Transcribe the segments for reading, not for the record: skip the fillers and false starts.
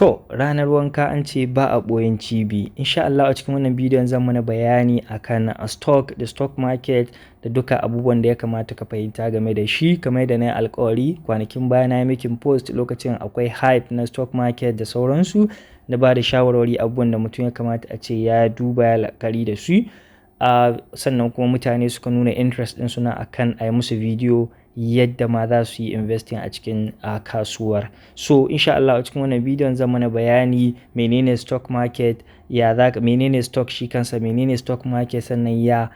To, ranar wanka an ce ba a ɓoyen cibi. Insha Allah a cikin wannan bidiyon zan mana bayani akan stock da stock market da duka abubuwan da ya kamata ka fahimta game da shi. Kamar da na yi alkawari kwanakin baya na yi making post lokacin akwai hype na stock market da sauransu, na ba da shawarwari abubuwan da mutum ya kamata a ce ya duba ya la'akari da su. Sannan kuma mutane suka nuna interest ɗin suna akan a yi musu bidiyo yadda ma za su yi investing a cikin kasuwar. So insha Allah a cikin wannan bidiyon zan mana bayani menene stock market, menene stock shi kansa, menene stock market, sannan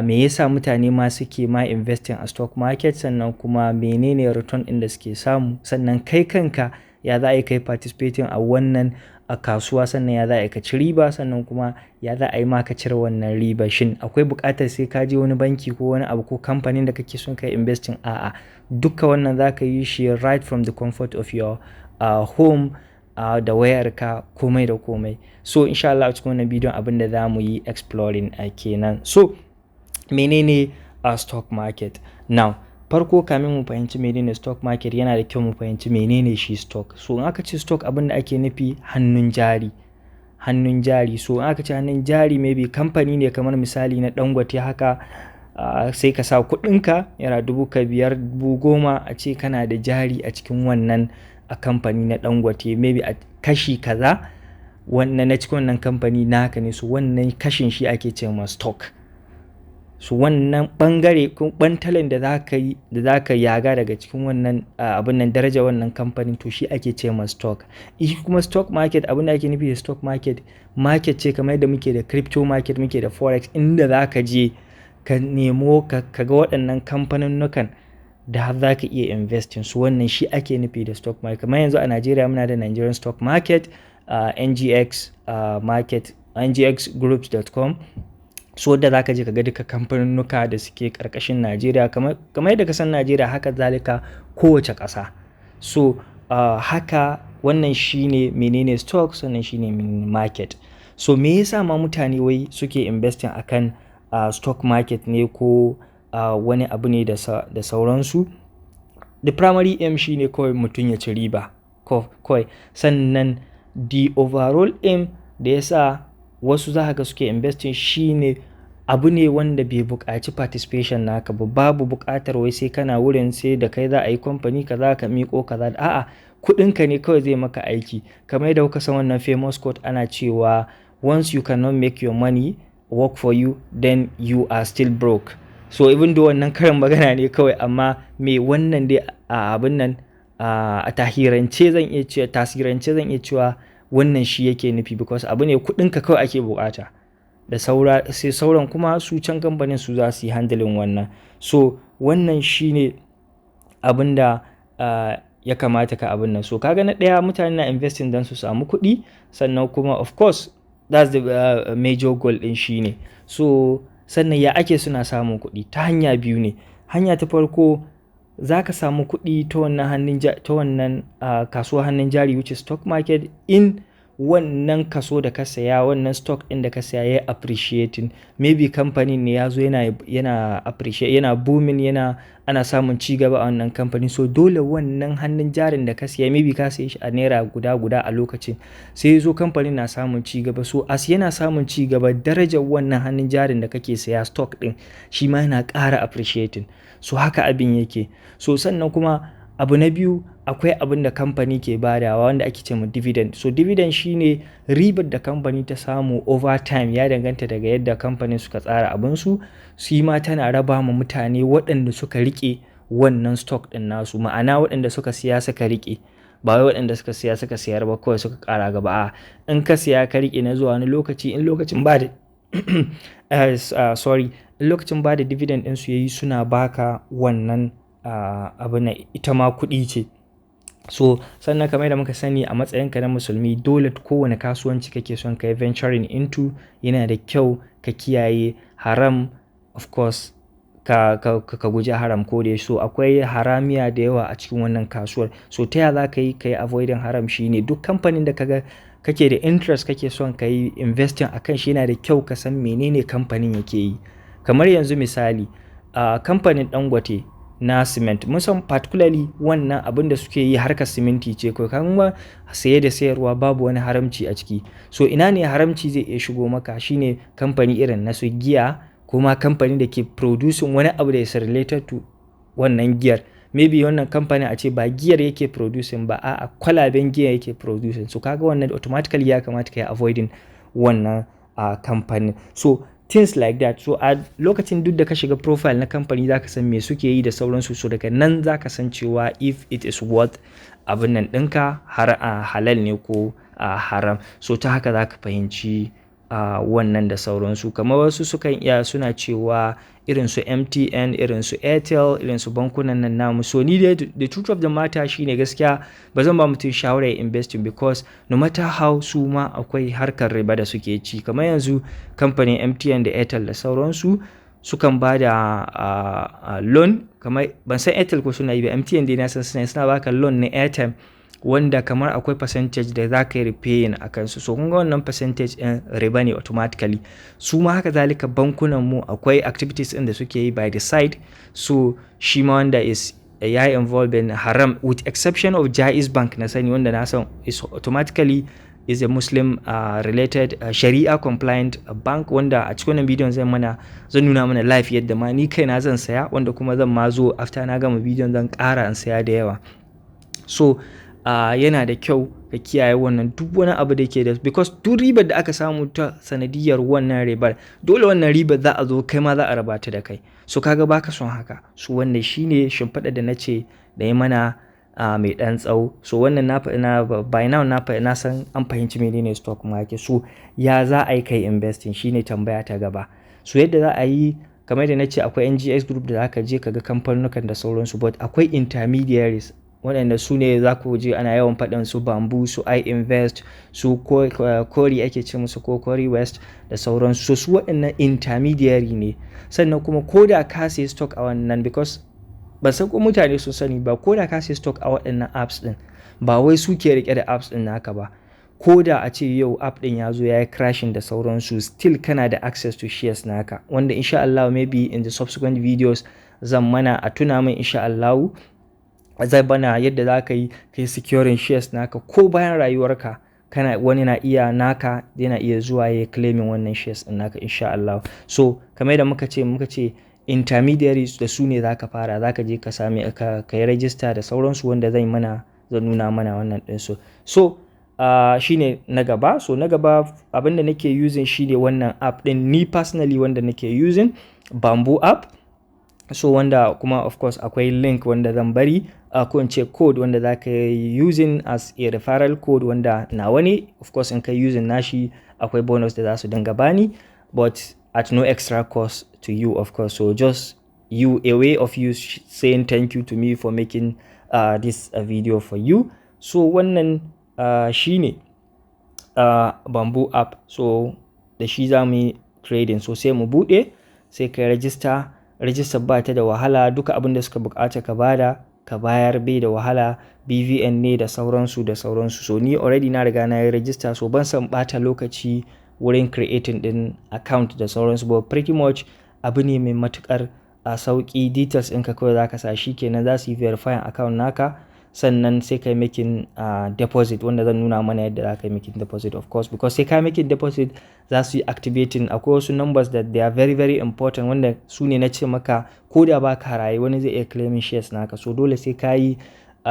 me yasa mutane ma suke ma investing a stock market, sannan kuma menene return ɗin da suke samu, sannan kai kanka ya za a yi kai participating a wannan a kasuwa, sannan ya za a yi ka ci riba, sannan kuma ya za a yi ma ka cire wannan riba. Shin akwai buƙatar sai ka je wani banki ko wani abu ko kamfanin da kake son kai investing? A'a, duka wannan za ka yi shi right from the comfort of your home da wayarka, komai da komai. So insha Allah a cikin wannan bidiyon abin da za mu yi exploring kenan. So menene stock market? Now farko kamin mu fahimci menene stock market yana da kyau mu fahimci menene shi stock. So in aka ce stock abin da ake nufi hannun jari. So in aka ce hannun jari maybe kamfani ne kamar misali na Dangote haka, sai ka sa kuɗinka yana 5,000, 10,000 a ce kana da jari a cikin wannan a kamfani na Dangote, maybe a kashi kaza wannan na cikin wannan kamfani naka ne, so wannan kashin shi ake ce ma stock. So wannan bangare ko bantalan da za ka yaga daga cikin wannan abin nan daraja wannan kamfanin, to shi ake ce ma stock. Kuma stock market abin da ake nufi da stock market ce kamar yadda muke da crypto market, muke da forex, inda za ka je ka nemo ka ga waɗannan kamfaninnukan da har za ka iya investing su. Wannan shi ake nufi da stock market. Kamar yanzu a Najeriya muna da Nigerian stock market, NGX market, ngxgroups.com. So da za ka je ka ga duka kamfaninnuka da suke ƙarƙashin Najeriya, kamar yadda ka san Najeriya haka zalika kowace ƙasa. So haka wannan shine menene stock, sannan shine menene market. So me yasa ma mutane wai suke investing akan stock market ne ko wani abu ne da sauransu? The primary aim shine kawai mutum ya ci riba kawai. Sannan the overall aim da yasa wasu za ka suke investing shine abu ne wanda bai buƙaci participation naka ba. Babu buƙatar wai sai kana wurin sai da kai za a yi kamfani kaza ka miƙo kaza. A'a, kuɗinka ne kawai zai maka aiki. Kamar yadda kuka san wannan famous quote ana cewa once you cannot make your money work for you, then you are still broke. So even though wannan karin magana ne kawai, amma me wannan dai abin nan a tasirance zan iya cewa wannan shi yake nufi, because abu ne kuɗinka kawai ake buƙata da sai sauran kuma su can kamfanin su za su yi handling wannan. So wannan shine abin da ya kamata ka abin nan. So kaga na ɗaya mutane na investing don su samu kuɗi, sannan kuma of course that's the major goal ɗin shine. So sannan ya ake suna samun kuɗi? Ta hanya biyu ne. Hanya ta farko, za ka samu kuɗi ta wannan kasuwar hannun jari which is stock market, in wannan kaso da ka saya, wannan stock ɗin da ka saya ya appreciating. Maybe kamfanin ne ya zo yana appreciate, yana booming, ana samun ci gaba a wannan kamfani. So dole wannan hannun jarin da ka saya, maybe ka saye shi a naira guda a lokacin, sai zo kamfanin na samun ci gaba. So as yana samun ci gaba, darajar wannan hannun jarin da kake saya stock ɗin shi ma yana ƙara appreciating. So haka abin yake. So sannan kuma abu na biyu, akwai abin da kamfani ke badawa wanda ake ce ma dividend. So dividend shine ribar da kamfani ta samu over time, ya danganta daga yadda kamfanin suka tsara abinsu. Shi ma tana raba ma mutane waɗanda suka riƙe wannan stock ɗin nasu, ma'ana waɗanda suka siya suka riƙe, ba wai waɗanda suka siya suka siyar ba kawai suka ƙara gaba. A'a, in ka siya ka riƙe na zuwa wani lokaci, in lokacin ba da in lokacin ba da dividend ɗin su yayi, suna baka wannan abu na ita ma kuɗi ce. So sannan kamar da muka sani a matsayinka na musulmi, dole kowane kasuwanci kake son ka yi venturing into, yana da kyau ka kiyaye haram, of course ka guji haram ko da. So akwai haramiya da yawa a cikin wannan kasuwar. So ta yaya za ka yi avoiding haram? Shine duk kamfanin da kake da interest kake son ka yi investing a kan shi, yana da kyau ka san menene kamfanin yake yi. Kamar yanzu misali kamfanin Dangote na cement. Musan particularly wannan abin da suke yi harkar siminti ce ko kuma saye da sayarwa babu wani haramci a ciki. So ina ne haramci zai iya shigo maka shine kamfani irin na su giya, kuma kamfani da ke producing wani abu da is related to wannan giyar. Maybe wannan kamfani a ce ba giyar yake producing ba, a'a kwalaben giya yake producing. So kaga wannan automatically ya kamata ka yi avoiding wannan kamfani. So things like that. So a lokacin duk da ka shiga profile na kamfani za ka san me suke yi da sauransu. So daga nan za ka san cewa if it is worth abin nan ɗinka halal ne ko haram. So ta haka za ka fahimci wannan da sauransu. Kamar wasu sukan iya suna cewa irin su MTN, irin su Airtel, irin su bankunan nan namu. So ni dai the truth of the matter shine gaskiya ba zan ba mutum shawara ya investing, because no matter how su ma akwai harkar riba da suke ci. Kamar yanzu kamfanin MTN da Airtel da sauransu sukan ba da loan, kamar ban san Airtel ko suna yi ba, MTN dai na san suna baka loan na Airtel wanda kamar akwai percentage da za ka yi repaying a kansu. So kun ga wannan percentage ɗin riba ne automatically. Su ma haka zalika bankunan mu akwai activities ɗin da suke yi by the side. So shi ma wanda ya yi involved in haram, with exception of Jaiz Bank na sani, wanda na san is automatically is a Muslim related Sharia compliant bank, wanda a cikin wannan bidiyon zan nuna mana live yadda ma ni kaina zan saya, wanda kuma zan ma zo after na gama bidiyon zan ƙara in saya da yawa. So yana da kyau ka kiyaye wannan duk wani abu da ke da, because duk ribar da aka samu ta sanadiyar wannan ribar, dole wannan ribar za a zo kai ma za a raba ta da kai. So kaga baka son haka. So wannan shine shimfiɗa da nace da yi mana mai ɗan tsawo. So wannan by now na san an fahimci menene stock market. So ya za a yi kai investing shine tambaya ta gaba. So yadda za a yi, kamar da nace akwai NGX group da zaka je kaga kamfanonukan da sauransu, but akwai intermediaries waɗanda su ne za ku je ana yawan faɗin su Bamboo, su iInvest, su Kori ake ce musu, ko Kori West da sauransu. So su waɗannan intermediary ne. Sannan kuma ko da ka sai stock a wannan, because ban san ko mutane sun sani ba, ko da ka sai stock a waɗannan apps ɗin ba wai su ke riƙe da apps ɗin naka ba. Ko da a ce yau app ɗin ya zo ya yi crashing da sauransu, still kana da access to shares naka, wanda insha Allah maybe in the subsequent videos zan mana a tuna min insha Allah zai bana yadda za ka yi securing shares naka, ko bayan rayuwarka wani na iya naka yana iya zuwa ya claiming wannan shares din naka insha Allah. So kamar da muka ce intermediaries da su ne za ka fara, za ka je ka sami ka yi register da sauransu, wanda zan nuna mana wannan ɗinsu. So shine na gaba. So na gaba abinda nake using shine wannan app ɗin, ni personally wanda nake using Bamboo app. So wanda kuma of course akwai link wanda zan bari ko in ce code wanda za ka yi using as a referral code, wanda nawa ne. Of course in ka using nashi akwai bonus da za su dinga bani, but at no extra cost to you of course. So just a way of you saying thank you to me for making this video for you. So wannan shine Bamboo app. So da shi za mu yi trading. So sai mu buɗe, sai ka register ba ta da wahala, duka abin da suka bukata ka bayar bai da wahala, BVN ne da sauransu. So ni already na riga na yi register, so ban san bata lokaci wurin creating din account da sauransu, but pretty much abu ne mai matukar sauki. Details ɗinka kawai za ka sa, shi kenan za su yi verifying account naka, sannan sai kai making deposit, wanda zan nuna mana yadda za ka yi making deposit of course, because sai ka making deposit za su yi activating. Akwai wasu numbers that they are very very important, wanda su ne na ce maka ko da ba ka raye wani zai iya claiming shares naka. So dole sai ka yi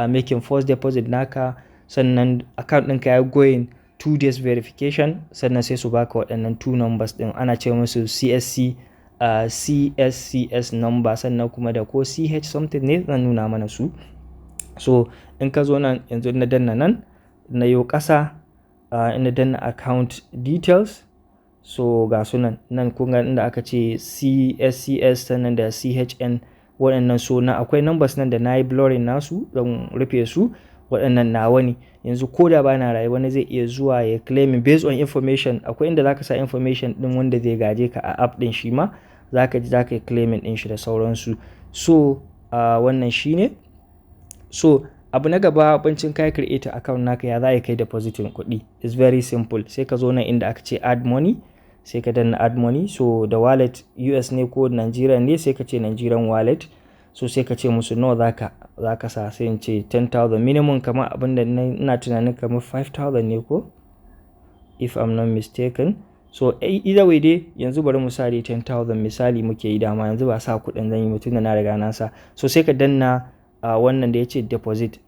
making first deposit naka, sannan account ɗinka ya going 2 days verification, sannan sai su baka waɗannan 2 numbers ɗin, ana ce musu CSCS number, sannan kuma da ko CH something ne zan nuna mana su. So in ka zo nan yanzu na danna nan na yo ƙasa ina danna account details. So ga sunan nan kun ga inda aka ce CSCS sannan da CHN waɗannan. So na akwai numbers nan da na yi blurring nasu, zan rufe su, waɗannan nawa ne. Yanzu ko da ba na raye wani zai iya zuwa ya claiming based on information. Akwai inda za ka sa information ɗin wanda zai gaje ka a app ɗin, shi ma za ka yi claiming ɗin shi da sauransu. So wannan shi ne. So abu na gaba, bancin kai create account naka, ya za kai depositing kuɗi. It's very simple. Sai ka zo nan inda aka ce add money, sai ka danna add money. So da wallet US ne ko Nigerian ne, sai ka ce Nigerian wallet. so sai ka ce musu nawa zaka sa, sai in ce 10,000 minimum, kamar abinda ina tunanin kamar 5,000 ne ko if I'm not mistaken. So either way dai yanzu bari mu sa dai 10,000 misali muke yi, dama yanzu ba sa kuɗin zan yi mutum da na riga na sa. So sai ka danna wannan da ya ce deposit,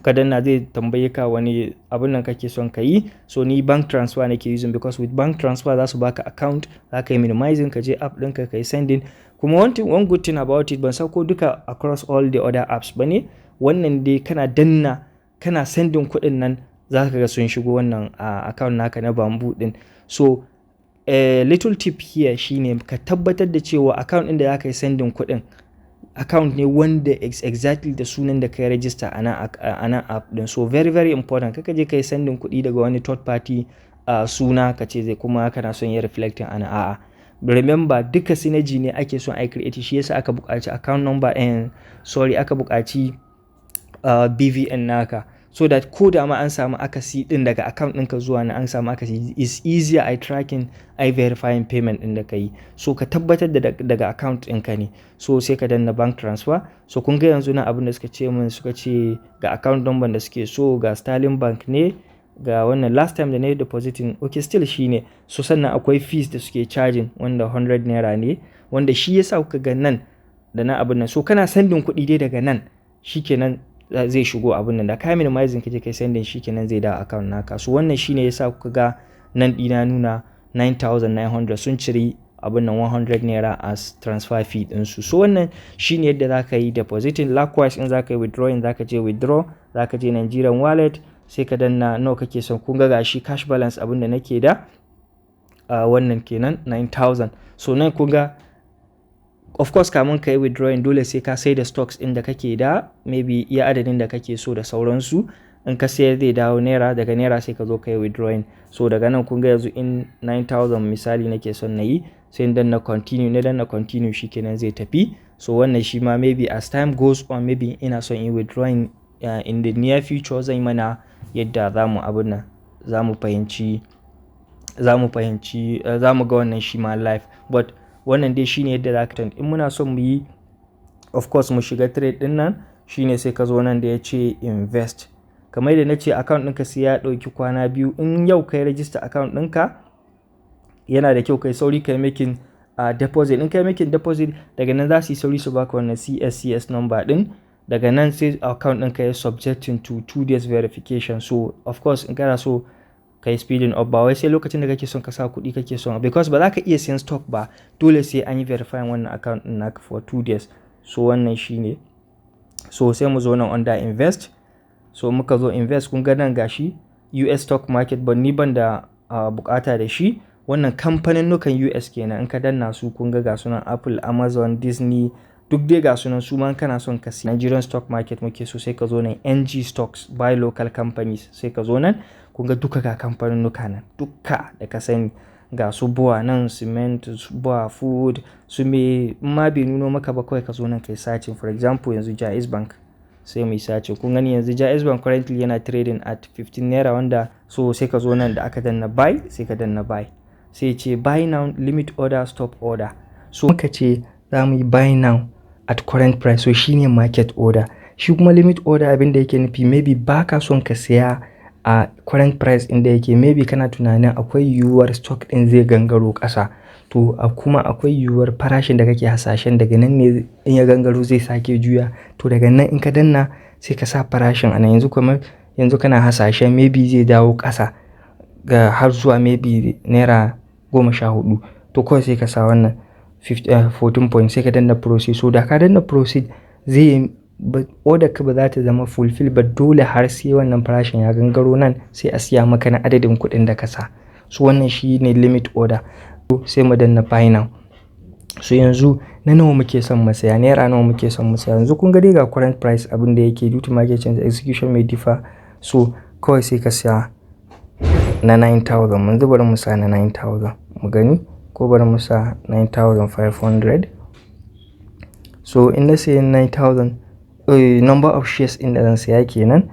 ka danna zai tambaye ka wani abin nan kake son ka yi. So ni bank transfer nake using, because with bank transfer za su baka account, za ka yi minimizing, ka je app ɗinka ka yi sending. Kuma one good thing about it, ban sauko duka across all the other apps ba ne, wannan dai kana sending kuɗin nan za ka ga sun shigo wannan account naka na Bamboo ɗin. So a little tip here shine ka tabbatar da cewa account ɗin da za ka yi sending kuɗin account ne wanda exactly da sunan da ka yi register a nan app ɗin. So very very important, kaka je ka yi sending kuɗi daga wani third party suna ka ce zai kuma kana son yi reflecting ana a'a. Remember duka synergy ne ake son ai create, shi yasa aka buƙaci account number aka buƙaci BVN naka, so that ko da ma an samu akasi din daga account ɗinka zuwa na an samu akasi, is easier ai tracking ai verifying payment ɗin da ka yi. So ka tabbatar da daga account ɗinka ne. So sai ka danna bank transfer. So kun ga yanzu na abin da suka ce ga account number da suke so, ga Sterling Bank ne, ga wannan last time da na yi depositing, okay still shi ne. So sannan akwai fees da suke charging wanda 100 naira ne, wanda shi yasa kuka ga nan da na abin nan. So kana sending kuɗi dai daga nan, shikenan zai shigo abin nan, da ka minimizing kaje kai sending shikenan zai dawo account naka. So wannan shine yasa kuka ga nan dina nuna 9,900 sun ciri abin nan 100 naira as transfer fee din su. So wannan shine yadda zaka yi depositing. Likewise in zaka yi withdrawing, zaka je withdraw, zaka je Nigerian wallet, sai ka danna nawa kake son. Kun ga gashi cash balance abin da nake da wannan kenan 9,000. So nan kun ga of course kamun ka yi withdrawing dole sai ka sai da stocks ɗin da kake da, maybe iya adadin da kake so da sauransu. In ka sayar zai dawo naira, daga naira sai ka zo ka yi withdrawing. So daga nan kun ga yanzu in 9,000 misali nake son na yi, sai in danna continue shikenan zai tafi. So wannan shi ma maybe as time goes on, maybe ina son in withdrawing in the near future, zai mana yadda zamu abun nan, zamu ga wannan shi ma live. But wannan dai shine yadda za ka in muna son mu yi of course mu shiga trade din nan, shine sai ka zo nan da ya ce invest. Kamar yadda na ce account ɗinka sai ya ɗauki kwana 2. In yau kai register account ɗinka, yana da kyau kai sauri kai making deposit. In kai making deposit, daga nan za su yi sauri su baka wannan CSCS number ɗin. Daga nan sai account ɗinka ya subjecting to 2 days verification. So of course in kana so kai speeding up, ba wai sai lokacin da kake son ka sa kuɗi kake son, because ba za ka iya siyan stock ba, dole sai an yi verifying wannan account ɗin naka for 2 days. So wannan shine. So sai mu zo nan under invest. So muka zo invest, kun ga nan gashi US stock market, but ni ban da bukata da shi. Wannan kamfanin nukan US kenan, in ka danna su kun ga sunan Apple, Amazon, Disney, duk dai ga sunan su ma kana son ka siya. Nigerian stock market muke so, sai ka zo nan NG stocks, buy local companies, sai ka zo nan kun ga duka ga kamfanin nuka nan duka da ka sani, ga su buwa nan cement, su buwa food, su me ma bai nuno maka ba, kawai ka zo nan kai searching. For example yanzu Jaiz Bank, sai mu yi searching. Kun gani yanzu Jaiz Bank currently yana trading at 15 naira, wanda so sai ka zo nan da aka danna buy, sai ka danna buy, sai ce buy now, limit order, stop order. So muka ce za mu yi buy now at current price, so shine market order. Shi kuma limit order abin da yake nufi, maybe baka son ka saya a current price inda yake, maybe kana tunanin akwai yiwuwar stock din zai gangaro ƙasa, to kuma akwai yiwuwar farashin da kake hasashen daga nan ne in ya gangaro zai sake juya, to daga nan in ka danna sai ka sa farashin a nan. Yanzu kana hasashen maybe zai dawo ƙasa ga har zuwa maybe naira 14, to kawai sai ka sa wannan 14 point, sai ka danna proceed. So da ka danna proceed zai order ka ba za ta zama fulfill ba, dole har sai wannan farashin ya gangaro nan sai a siya maka na adadin kuɗin da ka sa. So wannan shi ne limit order. Sai mu danna buy now. So yanzu na nawa muke son mu saya, naira nawa muke son mu saya. Yanzu kun ga dai ga current price abin da yake, due to market change execution may differ. So kawai sai ka siya na 9,000. Mun bari mu sa na 9,000 mu gani, ko bari mu sa 9,500. So in na sayi 9,000, number of shares in da zan saya kenan,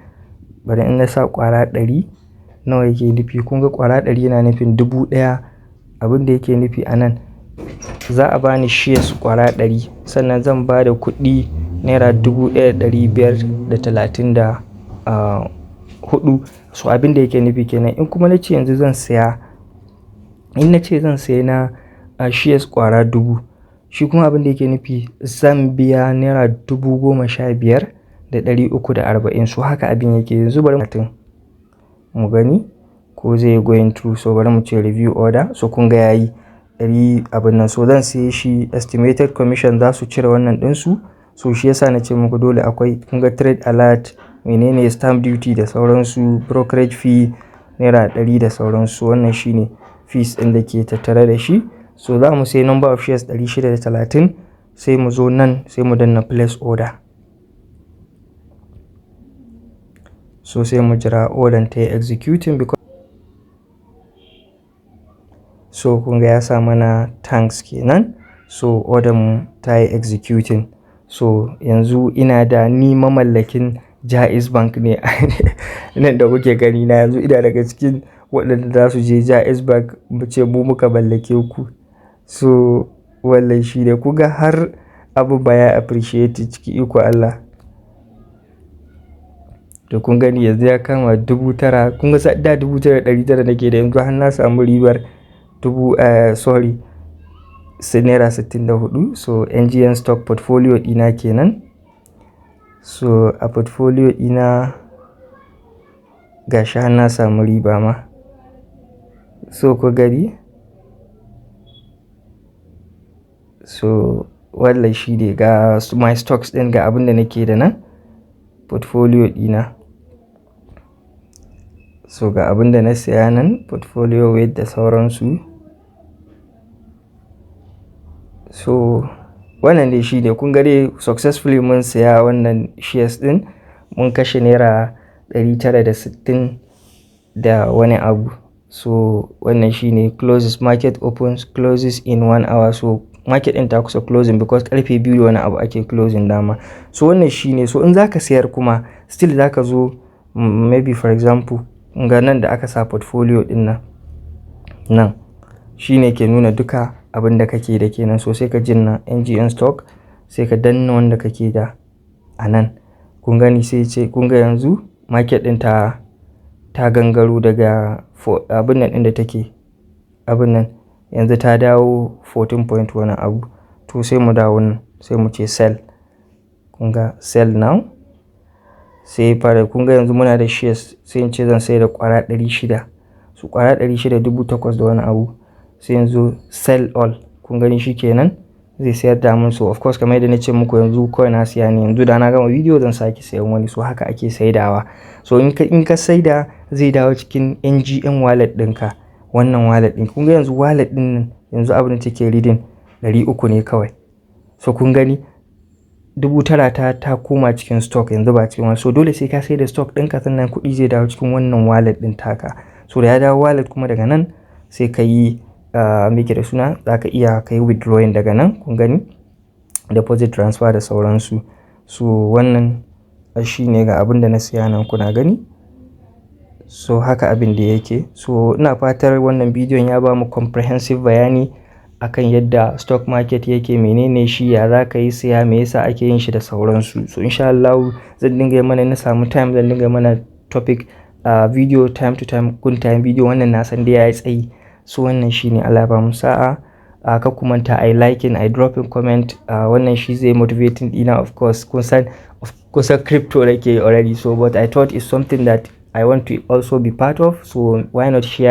bari in na sa kwara 100 nawa yake nufi. Kun ga kwara 100 yana nufin 1000. Abin da yake nufi a nan za a bani shares kwara 100 sannan zan ba da kuɗi naira 1534. So abin da yake nufi kenan. In kuma na ce yanzu zan saya, in na ce zan saya na shares kwara 1000, shi kuma abin da yake nufi zan biya naira 15,340. So haka abin yake. Yanzu bari mu gani ko zai going through. So bari mu ce review order. So kun ga yayi 100 abin nan. So zan saye shi, estimated commission za su cire wannan ɗinsu. So shi yasa na ce muku dole akwai, kun ga trade alert, menene stamp duty da sauransu, brokerage fee naira 100 da sauransu. Wannan shine fees ɗin da ke tattare da shi. So za mu sai number of shares 630, sai mu zo nan sai mu danna place order. So sai mu jira order ta yi executing because so kun ga ya sa mana thanks kenan. So order mu ta yi executing. So yanzu ina da, ni mamallakin Jaiz Bank ne nan da kuke gani na, yanzu ina daga cikin waɗanda za su je Jaiz Bank mu ce mu muka mallake ku. So wallahi shi ne kuga har abu baya appreciate ciki iko Allah. To kun gani yanzu ya kama 9,000. Kun ga da 9,900 nake da, yanzu har na samu ribar naira 64. So NGN stock portfolio ɗina kenan. So a portfolio ɗina gashi har na samu riba ma. So ku gani, so wallahi shi ne ga my stocks ɗin, ga abin da nake da nan portfolio ɗina. So ga abin da na saya nan portfolio weight da sauransu. So wannan dai shi ne, kun ga dai successfully mun saya wannan shares ɗin, mun kashe naira 960 da wani abu. So wannan shi ne closes, market opens closes in 1 hour. So market ɗin ta kusa closing because karfe 2 da wani abu ake closing dama. So wannan shi ne. So in za ka sayar kuma still za ka zo maybe for example ga nan da aka sa portfolio ɗin nan shi ne ke nuna duka abin da kake da kenan. So sai ka jinna NGN stock, sai ka danna wanda kake da a nan. Kun gani sai ce kun ga yanzu market ɗin ta gangaro daga abin nan ɗin da take abin nan, yanzu ta dawo 14 point wani abu. To sai mu dawo nan sai mu ce sell. Kun ga sell now. Sai fara, kun ga yanzu muna da shares, sai in ce zan sai da kwara 600. Su kwara 600 8,000 da wani abu. Sai yanzu sell all. Kun gani shi kenan zai sayar da mun. So of course kamar yadda na ce muku yanzu kawai na siya ne, yanzu da na gama video zan sake sayan wani. So haka ake saidawa. So in ka saida zai dawo cikin NGN wallet ɗinka, wannan wallet ɗin. Kun ga yanzu wallet ɗin nan yanzu abin da take reading 300 ne kawai. So kun gani 9,000 ta koma cikin stock yanzu ba cikin wani. So dole sai ka sai da stock ɗinka sannan kuɗi zai dawo cikin wannan wallet ɗin taka. So da ya dawo wallet kuma daga nan sai ka yi meke da suna, za ka iya ka yi withdrawing daga nan. Kun gani deposit transfer da sauransu. So wannan shi ne ga abin da na siya nan kuna gani. So haka abin da yake. So ina fatar wannan bidiyon ya ba mu comprehensive bayani akan yadda stock market yake, menene shi, ya za ka yi siya, me yasa ake yin shi da sauransu. So insha Allah zan dinga yi mana, na samu time zan dinga mana topic video time to time, kun time video. Wannan na san dai yayi tsayi. So wannan shine, Allah ba mu sa'a. Ka kuma ta ai liking, ai dropping comment. Wannan shi zai motivating dina. Of course kun san crypto nake already, so but I thought it's something that I want to also be part of. So why not share